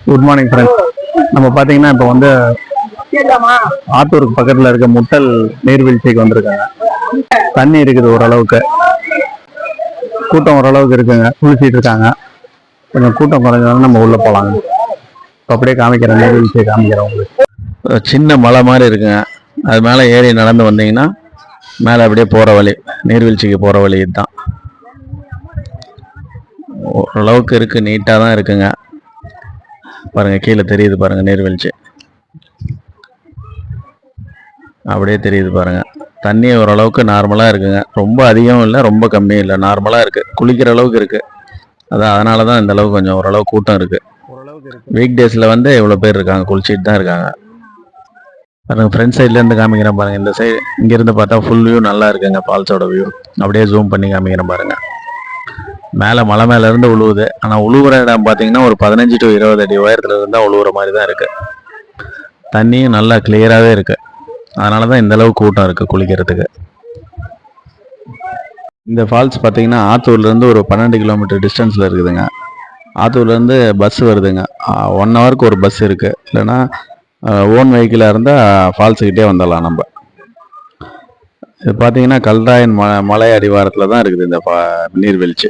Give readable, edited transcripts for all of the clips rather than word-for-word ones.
Good morning friends. நம்ம பார்த்தீங்கன்னா இப்போ வந்து ஆத்தூருக்கு பக்கத்தில் இருக்க முட்டல் நீர்வீழ்ச்சிக்கு வந்திருக்காங்க. தண்ணி இருக்குது, ஓரளவுக்கு கூட்டம் ஓரளவுக்கு இருக்குங்க. குளிச்சிட்டு இருக்காங்க. கொஞ்சம் கூட்டம் குறைஞ்சாலும் நம்ம உள்ள போகலாங்க. இப்போ அப்படியே காமிக்கிறேன், நீர்வீழ்ச்சியை காமிக்கிறேன் உங்களுக்கு. சின்ன மலை மாதிரி இருக்குங்க. அது மேலே ஏறி நடந்து வந்தீங்கன்னா மேலே அப்படியே போகிற வழி, நீர்வீழ்ச்சிக்கு போகிற வழி இதுதான். ஓரளவுக்கு இருக்குது, நீட்டாக தான் இருக்குங்க. பாருங்க, கீழே தெரியுது பாருங்க நீர்வீழ்ச்சி, அப்படியே தெரியுது பாருங்க. தண்ணி ஓரளவுக்கு நார்மலாக இருக்குங்க. ரொம்ப அதிகம் இல்லை, ரொம்ப கம்மியும் இல்லை, நார்மலாக இருக்குது. குளிக்கிற அளவுக்கு இருக்குது. அதனால தான் இந்த அளவுக்கு கொஞ்சம் ஓரளவு கூட்டம் இருக்குது. வீக் டேஸில் வந்து எவ்வளோ பேர் இருக்காங்க, குளிச்சுட்டு தான் இருக்காங்க. பாருங்க, ஃப்ரண்ட் சைட்லேருந்து காமிக்கிறேன் பாருங்க. இந்த சைடு இங்கேருந்து பார்த்தா ஃபுல் வியூ நல்லா இருக்குங்க, ஃபால்ஸோட வியூ. அப்படியே ஜூம் பண்ணி காமிக்கிறேன் பாருங்க. மேலே மலை மேலேருந்து உழுவுது. ஆனால் உழுவுற இடம் பார்த்தீங்கன்னா ஒரு 15 to 20 அடி உயரத்தில் இருந்தால் உழுவுற மாதிரி தான் இருக்குது. தண்ணியும் நல்லா கிளியராகவே இருக்குது. அதனால தான் இந்த அளவுக்கு கூட்டம் இருக்குது குளிக்கிறதுக்கு. இந்த ஃபால்ஸ் பார்த்தீங்கன்னா ஆத்தூர்லேருந்து ஒரு 12 கிலோமீட்டர் டிஸ்டன்ஸில் இருக்குதுங்க. ஆத்தூர்லேருந்து பஸ் வருதுங்க. 1 ஹவருக்கு ஒரு பஸ் இருக்குது. இல்லைன்னா ஓன் வெஹிக்கிளாக இருந்தால் ஃபால்ஸுக்கிட்டே வந்துடலாம் நம்ம. இது பார்த்தீங்கன்னா கல்ராயன் மலை அடிவாரத்தில் தான் இருக்குது இந்த நீர்வீழ்ச்சி.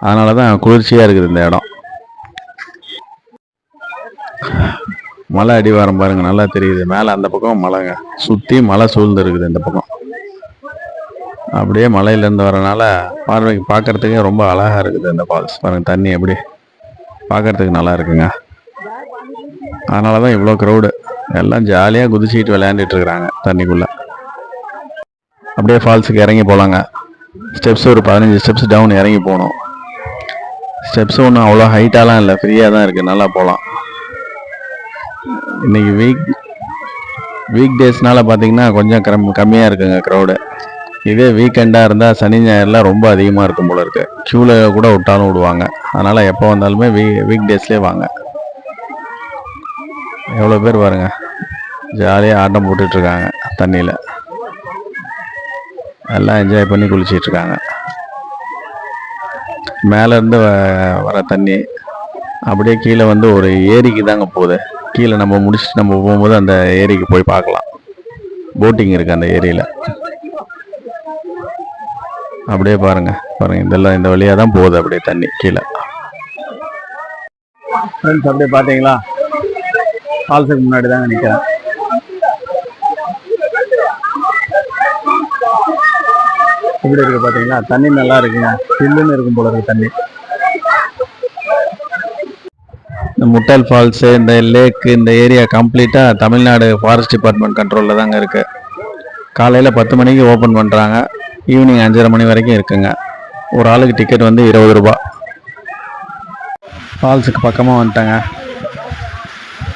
அதனால தான் குளிர்ச்சியாக இருக்குது இந்த இடம். மலை அடிவாரம் பாருங்க, நல்லா தெரியுது. மேலே அந்த பக்கம் மலைங்க, சுற்றி மலை சூழ்ந்து இருக்குது இந்த பக்கம். அப்படியே மலையிலேருந்து வரனால பார்வைக்கு பார்க்கறதுக்கே ரொம்ப அழகாக இருக்குது இந்த ஃபால்ஸ். பாருங்க, தண்ணி எப்படி பார்க்கறதுக்கு நல்லா இருக்குங்க. அதனால தான் இவ்வளோ க்ரௌடு. எல்லாம் ஜாலியாக குதிச்சிட்டு விளையாண்டுட்டு இருக்கிறாங்க தண்ணிக்குள்ளே. அப்படியே ஃபால்ஸுக்கு இறங்கி போகலாங்க. ஸ்டெப்ஸ் ஒரு 15 ஸ்டெப்ஸ் டவுன் இறங்கி போகணும். ஸ்டெப்ஸ் ஒன்றும் அவ்வளோ ஹைட்டாலாம் இல்லை, ஃப்ரீயாக தான் இருக்குது, நல்லா போகலாம். இன்னைக்கு வீக் டேஸ்னால பார்த்தீங்கன்னா கொஞ்சம் கம்மியாக இருக்குங்க க்ரௌடு. இதே வீக்கெண்டாக இருந்தால் சனி ஞாயிறுலாம் ரொம்ப அதிகமாக இருக்கும் போல இருக்குது. க்யூவில் கூட விட்டாலும் விடுவாங்க. அதனால் எப்போ வந்தாலுமே வீக் டேஸ்லேயே வாங்க. எவ்வளோ பேர் பாருங்க, ஜாலியாக ஆட்டம் போட்டுட்ருக்காங்க தண்ணியில். எல்லாம் என்ஜாய் பண்ணி குளிச்சிட்ருக்காங்க. மேலேருந்து வர தண்ணி அப்படியே கீழே வந்து ஒரு ஏரிக்கு தாங்க போகுது. கீழே நம்ம முடிச்சுட்டு நம்ம போகும்போது அந்த ஏரிக்கு போய் பார்க்கலாம். போட்டிங் இருக்குது அந்த ஏரியில். அப்படியே பாருங்க இதெல்லாம் இந்த வழியாக தான் போகுது அப்படியே தண்ணி கீழே. ஃப்ரெண்ட்ஸ், அப்படியே பார்த்தீங்களா, ஃபால்ஸுக்கு முன்னாடி தாங்க நிற்கிறேன். இப்படி இருக்கு பார்த்தீங்களா, தண்ணி நல்லா இருக்குங்க, சில்லுன்னு இருக்கும் போல இருக்கு தண்ணி. இந்த முட்டல் ஃபால்ஸு, இந்த லேக்கு, இந்த ஏரியா கம்ப்ளீட்டாக தமிழ்நாடு ஃபாரஸ்ட் டிபார்ட்மெண்ட் கண்ட்ரோலில் தாங்க இருக்குது. காலையில் 10 மணிக்கு ஓப்பன் பண்ணுறாங்க, ஈவினிங் 5:30 மணி வரைக்கும் இருக்குங்க. ஒரு ஆளுக்கு டிக்கெட் வந்து 20 ரூபா. ஃபால்ஸுக்கு பக்கமாக வந்துட்டாங்க,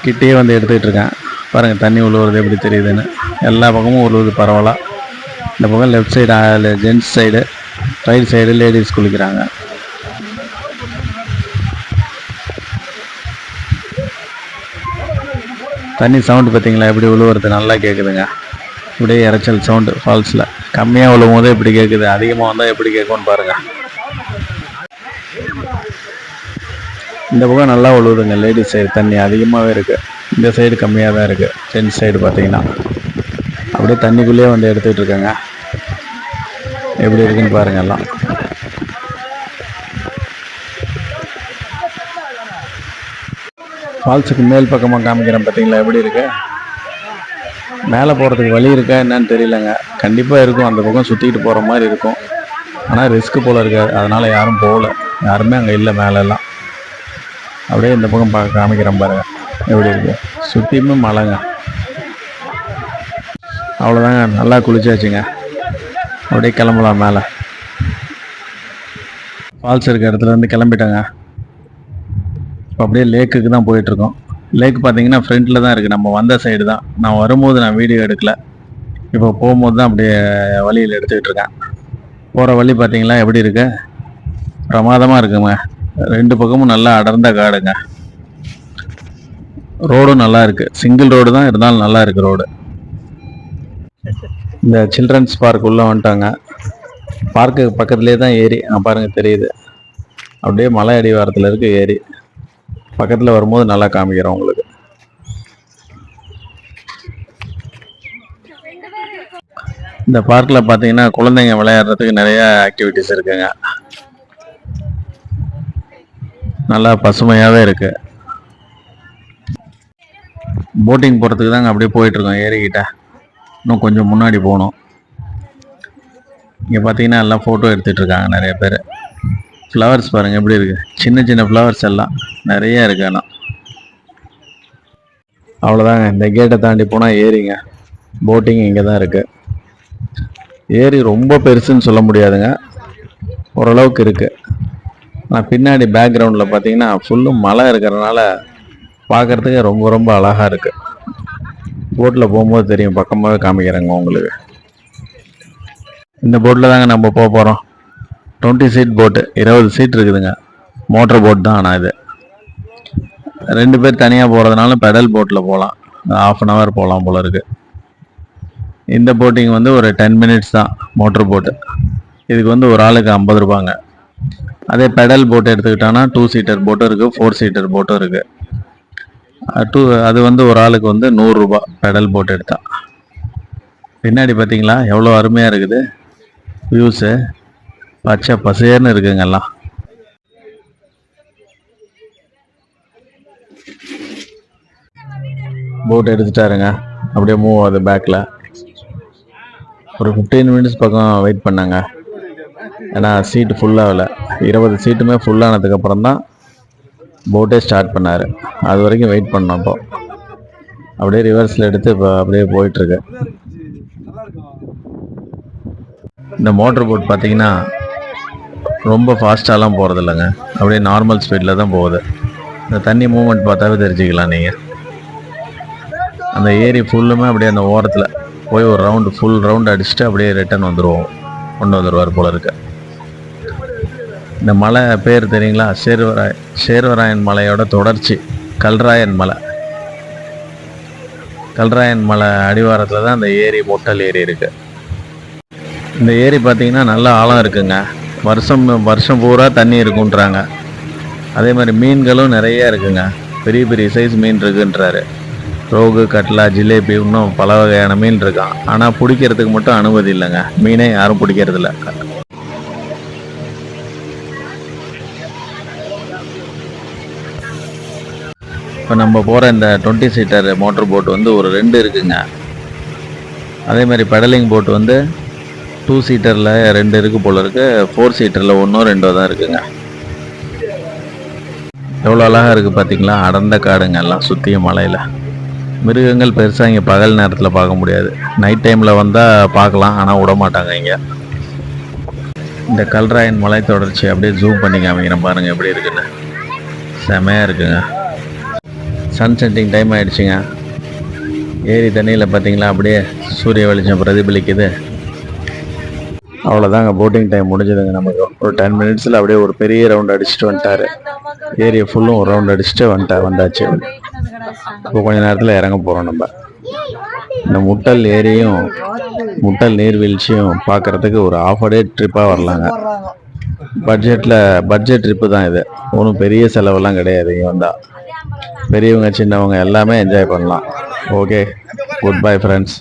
கிட்டேயே வந்து எடுத்துக்கிட்டு இருக்கேன். பாருங்கள் தண்ணி உழுவுறது எப்படி தெரியுதுன்னு. எல்லா பக்கமும் உழுவுது பரவாயில்ல. இந்த பக்கம் left side gents side, right side ladies குளிக்கிறாங்க. தண்ணி சவுண்டு பார்த்தீங்களா எப்படி உழுவுறது, நல்லா கேட்குதுங்க. இப்படியே இறைச்சல் சவுண்டு ஃபால்ஸில். கம்மியாக உழுவும் போதே எப்படி கேட்குது, அதிகமாக வந்தால் எப்படி கேட்கும்னு பாருங்கள். இந்த பக்கம் நல்லா உழுவுதுங்க, லேடிஸ் சைடு தண்ணி அதிகமாகவே இருக்குது. இந்த சைடு கம்மியாக தான் இருக்குது. ஜென்ட்ஸ் சைடு பார்த்தீங்கன்னா அப்படியே தண்ணிக்குள்ளேயே வந்து எடுத்துக்கிட்டு இருக்காங்க. எப்படி இருக்குன்னு பாருங்க எல்லாம். ஃபால்ஸுக்கு மேல் பக்கமாக காமிக்கிறேன் பார்த்தீங்களா எப்படி இருக்கு. மேலே போகிறதுக்கு வழி இருக்கா என்னன்னு தெரியலங்க. கண்டிப்பாக இருக்கும், அந்த பக்கம் சுற்றிக்கிட்டு போகிற மாதிரி இருக்கும். ஆனால் ரிஸ்க்கு போல் இருக்காது, அதனால் யாரும் போகல, யாருமே அங்கே இல்லை மேலெல்லாம். அப்படியே இந்த பக்கம் காமிக்கிறேன் பாருங்கள் எப்படி இருக்குது. சுற்றியுமே மழைங்க. அவ்வளோதாங்க, நல்லா குளிச்சாச்சுங்க. அப்படியே கிளம்பலாம் மேலே. ஃபால்ஸ் இருக்க இடத்துலேருந்து கிளம்பிட்டாங்க. இப்போ அப்படியே லேக்குக்கு தான் போயிட்டுருக்கோம். லேக் பார்த்தீங்கன்னா ஃப்ரண்ட்டில் தான் இருக்குது, நம்ம வந்த சைடு தான். நான் வரும்போது நான் வீடியோ எடுக்கல, இப்போ போகும்போது தான் அப்படியே வழியில் எடுத்துக்கிட்டு இருக்கேன். போகிற வழி பார்த்தீங்களா எப்படி இருக்கு, பிரமாதமாக இருக்குங்க. 2 பக்கமும் நல்லா அடர்ந்த காடுங்க. ரோடும் நல்லா இருக்குது, சிங்கிள் ரோடு தான் இருந்தாலும் நல்லா இருக்குது ரோடு. இந்த சில்ட்ரன்ஸ் பார்க் உள்ளே வந்துட்டாங்க. பார்க்கு பக்கத்துலேயே தான் ஏரி, பாருங்கள் தெரியுது. அப்படியே மலை அடிவாரத்தில் இருக்குது ஏரி. பக்கத்தில் வரும்போது நல்லா காமிக்கிறேன் உங்களுக்கு. இந்த பார்க்கில் பார்த்தீங்கன்னா குழந்தைங்க விளையாடுறதுக்கு நிறைய ஆக்டிவிட்டிஸ் இருக்குங்க. நல்லா பசுமையாகவே இருக்கு. போட்டிங் போகிறதுக்கு தாங்க அப்படியே போயிட்டுருக்கோம் ஏறிக்கிட்ட. இன்னும் கொஞ்சம் முன்னாடி போகணும். இங்கே பார்த்தீங்கன்னா எல்லாம் ஃபோட்டோ எடுத்துகிட்டு இருக்காங்க நிறைய பேர். ஃப்ளவர்ஸ் பாருங்கள் எப்படி இருக்குது, சின்ன சின்ன ஃப்ளவர்ஸ் எல்லாம் நிறைய இருக்கு. ஆனால் அவ்வளோதாங்க, இந்த கேட்டை தாண்டி போனால் ஏரிங்க. போட்டிங் இங்கே தான் இருக்குது. ஏரி ரொம்ப பெருசுன்னு சொல்ல முடியாதுங்க, ஓரளவுக்கு இருக்குது. ஆனால் பின்னாடி பேக்ரவுண்டில் பார்த்தீங்கன்னா ஃபுல்லும் மலை இருக்கிறதுனால பார்க்குறதுக்கு ரொம்ப ரொம்ப அழகாக இருக்குது. போட்டில் போகும்போது தெரியும், பக்கமாகவே காமிக்கிறேங்க உங்களுக்கு. இந்த போட்டில் தாங்க நம்ம போக போகிறோம். 20 சீட் போட்டு, 20 சீட் இருக்குதுங்க. மோட்டர் போட் தான். ஆனால் இது 2 பேர் தனியாக போகிறதுனால பெடல் போட்டில் போகலாம். 1/2 hour போகலாம் போல இருக்குது. இந்த போட்டிங் வந்து ஒரு 10 minutes தான் மோட்டர் போட்டு. இதுக்கு வந்து ஒரு ஆளுக்கு 50 ரூபாங்க. அதே பெடல் போட்டு எடுத்துக்கிட்டோன்னா 2 சீட்டர் போட்டும் இருக்குது, 4 சீட்டர் போட்டும் இருக்குது. அது வந்து ஒரு ஆளுக்கு வந்து 100 ரூபா பெடல் போட்டு எடுத்தா. பின்னாடி பார்த்தீங்களா எவ்வளோ அருமையாக இருக்குது வியூஸு, பச்சை பசேர்னு இருக்குங்க எல்லாம். போட் எடுத்துட்டாருங்க, அப்படியே மூவ் ஆகுது பேக்கில். ஒரு 15 minutes பக்கம் வெயிட் பண்ணாங்க, ஏன்னா சீட்டு ஃபுல்லாகல. 20 சீட்டுமே ஃபுல்லானதுக்கப்புறம் தான் போட்டே ஸ்டார்ட் பண்ணார். அது வரைக்கும் வெயிட் பண்ணோம். அப்போ அப்படியே ரிவர்ஸில் எடுத்து இப்போ அப்படியே போயிட்டுருக்கு. இந்த மோட்டர் போட் பார்த்தீங்கன்னா ரொம்ப ஃபாஸ்ட்டாலாம் போகிறது இல்லைங்க, அப்படியே நார்மல் ஸ்பீடில் தான் போகுது. இந்த தண்ணி மூவ்மெண்ட் பார்த்தாவே தெரிஞ்சுக்கலாம் நீங்கள். அந்த ஏரி ஃபுல்லுமே அப்படியே அந்த ஓரத்தில் போய் ஒரு ரவுண்டு, ஃபுல் ரவுண்டு அடிச்சுட்டு அப்படியே ரிட்டன் கொண்டு வந்துடுவார் போல இருக்கு. இந்த மலை பேர் தெரியுங்களா? சேர்வராயன் மலையோட தொடர்ச்சி கல்ராயன் மலை. கல்ராயன் மலை அடிவாரத்தில் தான் இந்த ஏரி, முட்டல் ஏரி இருக்குது. இந்த ஏரி பார்த்தீங்கன்னா நல்ல ஆழம் இருக்குங்க. வருஷம் பூரா தண்ணி இருக்குன்றாங்க. அதே மாதிரி மீன்களும் நிறைய இருக்குங்க. பெரிய பெரிய சைஸ் மீன் இருக்குன்றாரு. ரோகு, கட்லா, ஜிலேபி, இன்னும் பல வகையான மீன் இருக்கான். ஆனால் பிடிக்கிறதுக்கு மட்டும் அனுமதி இல்லைங்க. மீனே யாரும் பிடிக்கிறது இல்லை. இப்போ நம்ம போகிற இந்த 20 சீட்டர் மோட்டர் போட் வந்து ஒரு 2 இருக்குங்க. அதே மாதிரி பெடலிங் போட் வந்து 2 சீட்டரில் 2 இருக்குது போல இருக்குது. 4 சீட்டரில் 1 2 தான் இருக்குங்க. எவ்வளோ அழகாக இருக்குது பார்த்தீங்களா? அடர்ந்த காடுங்க எல்லாம் சுற்றியும் மலையில். மிருகங்கள் பெருசாக இங்கே பகல் நேரத்தில் பார்க்க முடியாது. நைட் டைமில் வந்தால் பார்க்கலாம், ஆனால் விட மாட்டாங்க இங்கே. இந்த கல்ராயன் மலை தொடர்ச்சி அப்படியே ஜூம் பண்ணி காமிக்கிறேன் பாருங்கள் எப்படி இருக்குன்னு. செமையாக இருக்குங்க. சன் செட்டிங் டைம் ஆகிடுச்சிங்க. ஏரி தண்ணியில் பார்த்தீங்களா அப்படியே சூரிய வெளிச்சம் பிரதிபலிக்குது. அவ்வளோதாங்க, போட்டிங் டைம் முடிஞ்சதுங்க. நமக்கு ஒரு 10 minutesல அப்படியே ஒரு பெரிய ரவுண்ட் அடிச்சுட்டு வந்துட்டார். ஏரியை ஃபுல்லும் ஒரு ரவுண்ட் அடிச்சுட்டு வந்தாச்சு. இப்போ கொஞ்ச நேரத்தில் இறங்க போகிறோம் நம்ம. இந்த முட்டல் ஏரியும் முட்டல் நீர்வீழ்ச்சியும் பார்க்குறதுக்கு ஒரு ½ day ட்ரிப்பாக வரலாங்க. பட்ஜெட் ட்ரிப்பு தான் இது. ஒன்றும் பெரிய செலவெல்லாம் கிடையாது. இங்கே வந்தால் பெரியவங்க சின்னவங்க எல்லாமே என்ஜாய் பண்ணலாம். Okay, good bye friends.